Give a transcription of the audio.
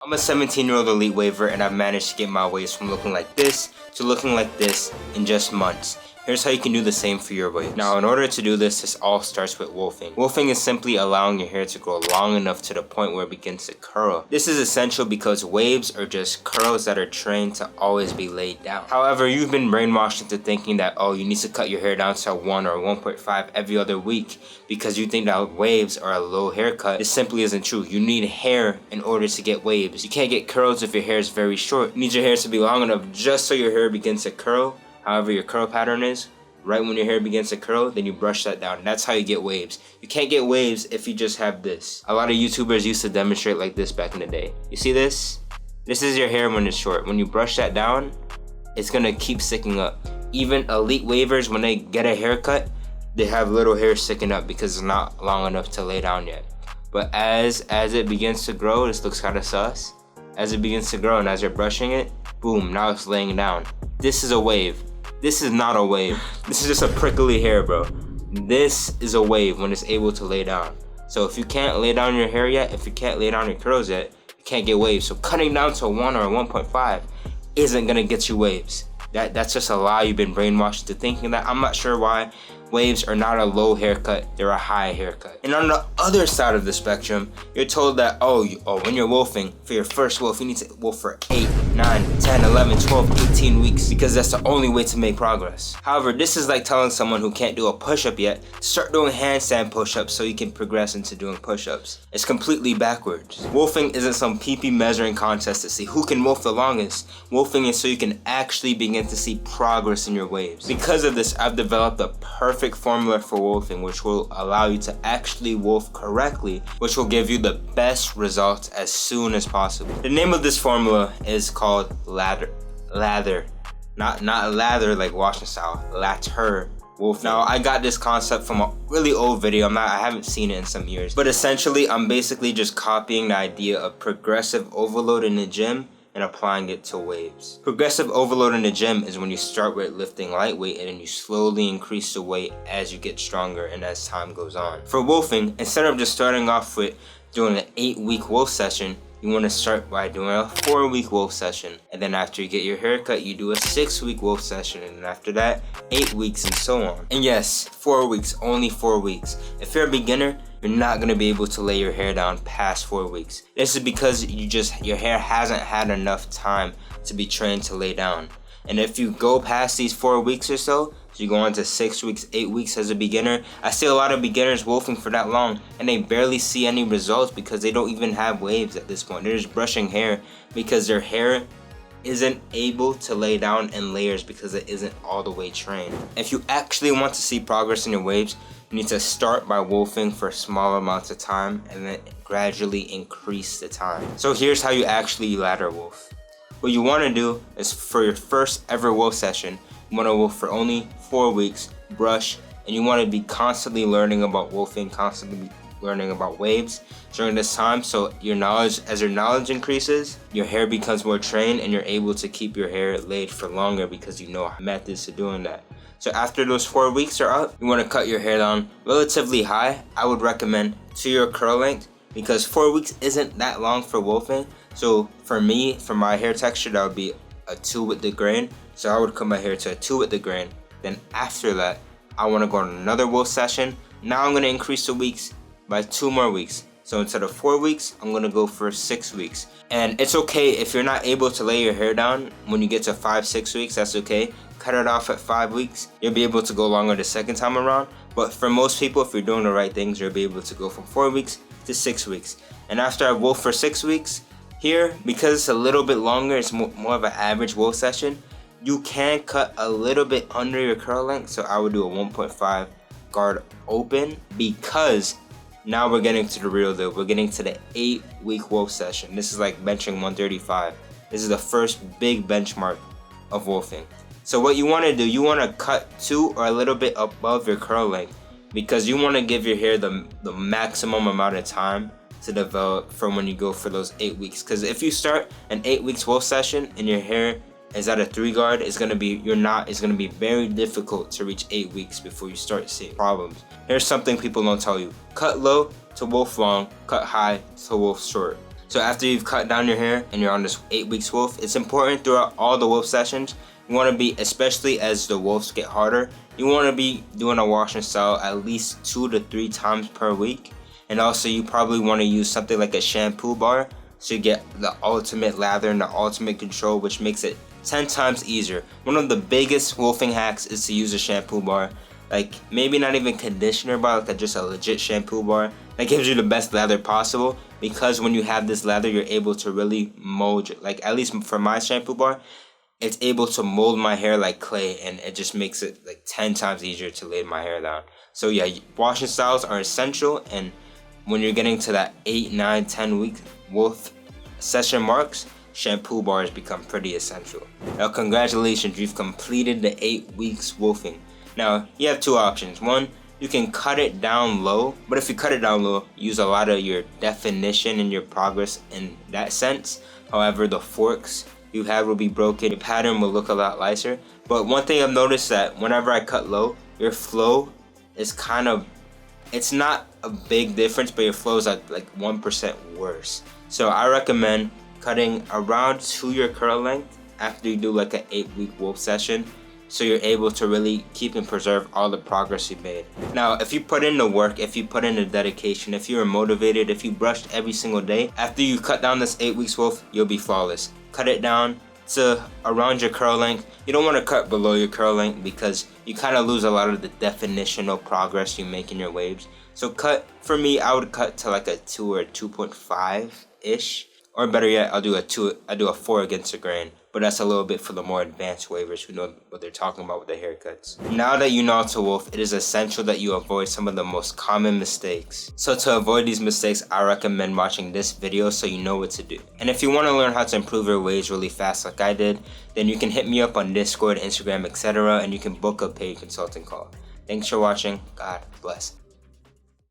I'm a 17-year-old elite waver and I've managed to get my waves from looking like this to looking like this in just months. Here's how you can do the same for your waves. Now, in order to do this all starts with wolfing. Wolfing is simply allowing your hair to grow long enough to the point where it begins to curl. This is essential because waves are just curls that are trained to always be laid down. However, you've been brainwashed into thinking that, oh, you need to cut your hair down to 1 or 1.5 every other week because you think that waves are a low haircut. This simply isn't true. You need hair in order to get waves. You can't get curls if your hair is very short. You need your hair to be long enough just so your hair begins to curl. However your curl pattern is, right when your hair begins to curl, then you brush that down. That's how you get waves. You can't get waves if you just have this. A lot of YouTubers used to demonstrate like this back in the day. You see this? This is your hair when it's short. When you brush that down, it's gonna keep sticking up. Even elite wavers, when they get a haircut, they have little hair sticking up because it's not long enough to lay down yet. But as it begins to grow, this looks kind of sus. As it begins to grow and as you're brushing it, boom, now it's laying down. This is a wave. This is not a wave. This is just a prickly hair, bro. This is a wave when it's able to lay down. So if you can't lay down your hair yet, if you can't lay down your curls yet, you can't get waves. So cutting down to 1 or 1.5 isn't gonna get you waves. That's just a lie. You've been brainwashed into thinking that. I'm not sure why. Waves are not a low haircut, they're a high haircut. And on the other side of the spectrum, you're told that, when you're wolfing, for your first wolf, you need to wolf for 8, 9, 10, 11, 12, 18 weeks because that's the only way to make progress. However, this is like telling someone who can't do a push-up yet, start doing handstand push-ups so you can progress into doing push-ups. It's completely backwards. Wolfing isn't some pee-pee measuring contest to see who can wolf the longest. Wolfing is so you can actually begin to see progress in your waves. Because of this, I've developed a perfect formula for wolfing which will allow you to actually wolf correctly, which will give you the best results as soon as possible. The name of this formula is called lather. Not lather like washing style, lather wolf. Now, I got this concept from a really old video. I haven't seen it in some years, but essentially I'm basically just copying the idea of progressive overload in the gym and applying it to waves. Progressive overload in the gym is when you start with lifting lightweight and then you slowly increase the weight as you get stronger and as time goes on. For wolfing, instead of just starting off with doing an 8-week wolf session, you want to start by doing a 4-week wolf session. And then after you get your haircut, you do a 6-week wolf session. And then after that, 8 weeks and so on. And yes, 4 weeks, only 4 weeks. If you're a beginner, you're not going to be able to lay your hair down past 4 weeks. This is because your hair hasn't had enough time to be trained to lay down. And if you go past these 4 weeks or so you go on to 6 weeks, 8 weeks as a beginner, I see a lot of beginners wolfing for that long and they barely see any results because they don't even have waves at this point. They're just brushing hair because their hair isn't able to lay down in layers because it isn't all the way trained. If you actually want to see progress in your waves, you need to start by wolfing for small amounts of time and then gradually increase the time. So here's how you actually ladder wolf. What you want to do is for your first ever wolf session, you want to wolf for only 4 weeks, brush, and you want to be constantly learning about wolfing, constantly learning about waves during this time. So as your knowledge increases, your hair becomes more trained and you're able to keep your hair laid for longer because you know methods to doing that. So after those 4 weeks are up, you want to cut your hair down relatively high. I would recommend to your curl length because 4 weeks isn't that long for wolfing. So for me, for my hair texture, that would be a 2 with the grain. So I would cut my hair to a 2 with the grain. Then after that, I want to go on another wolf session. Now I'm going to increase the weeks by 2 more weeks. So instead of 4 weeks, I'm going to go for 6 weeks. And it's okay if you're not able to lay your hair down when you get to 5-6 weeks, that's okay. Cut it off at 5 weeks. You'll be able to go longer the second time around. But for most people, if you're doing the right things, you'll be able to go from 4 weeks to 6 weeks. And after I wolf for 6 weeks, here, because it's a little bit longer, it's more of an average wolf session, you can cut a little bit under your curl length. So I would do a 1.5 guard open because now we're getting to the real deal. We're getting to the 8-week wolf session. This is like benching 135. This is the first big benchmark of wolfing. So what you want to do, you want to cut to or a little bit above your curl length because you want to give your hair the maximum amount of time to develop from when you go for those 8 weeks. Because if you start an 8 weeks wolf session and your hair is at a 3 guard, it's gonna be very difficult to reach 8 weeks before you start seeing problems. Here's something people don't tell you: cut low to wolf long, cut high to wolf short. So after you've cut down your hair and you're on this 8 weeks wolf, it's important throughout all the wolf sessions, you want to be, especially as the wolves get harder, you want to be doing a wash and style at least 2 to 3 times per week. And also you probably want to use something like a shampoo bar so you get the ultimate lather and the ultimate control, which makes it 10 times easier. One of the biggest wolfing hacks is to use a shampoo bar. Like maybe not even conditioner bar, like just a legit shampoo bar that gives you the best lather possible, because when you have this lather you're able to really mold, like at least for my shampoo bar, it's able to mold my hair like clay, and it just makes it like 10 times easier to lay my hair down. So yeah, washing styles are essential, and when you're getting to that 8, 9, 10 week wolf session marks, shampoo bars become pretty essential. Now congratulations, you've completed the 8 weeks wolfing. Now you have 2 options. One, you can cut it down low, but if you cut it down low, use a lot of your definition and your progress in that sense. However, the forks you have will be broken, your pattern will look a lot lighter. But one thing I've noticed that whenever I cut low, your flow is kind of, it's not a big difference, but your flow is like 1% worse. So I recommend cutting around to your curl length after you do like an 8 week wolf session, so you're able to really keep and preserve all the progress you made. Now, if you put in the work, if you put in the dedication, if you are motivated, if you brushed every single day, after you cut down this 8 weeks wolf, you'll be flawless. Cut it down to around your curl length. You don't want to cut below your curl length because you kind of lose a lot of the definitional progress you make in your waves. So cut, for me, I would cut to like a 2 or 2.5-ish. Or better yet, I do a 4 against the grain. But that's a little bit for the more advanced wavers who know what they're talking about with their haircuts. Now that you know how to wolf, it is essential that you avoid some of the most common mistakes. So to avoid these mistakes, I recommend watching this video so you know what to do. And if you want to learn how to improve your waves really fast like I did, then you can hit me up on Discord, Instagram, etc. and you can book a paid consulting call. Thanks for watching. God bless.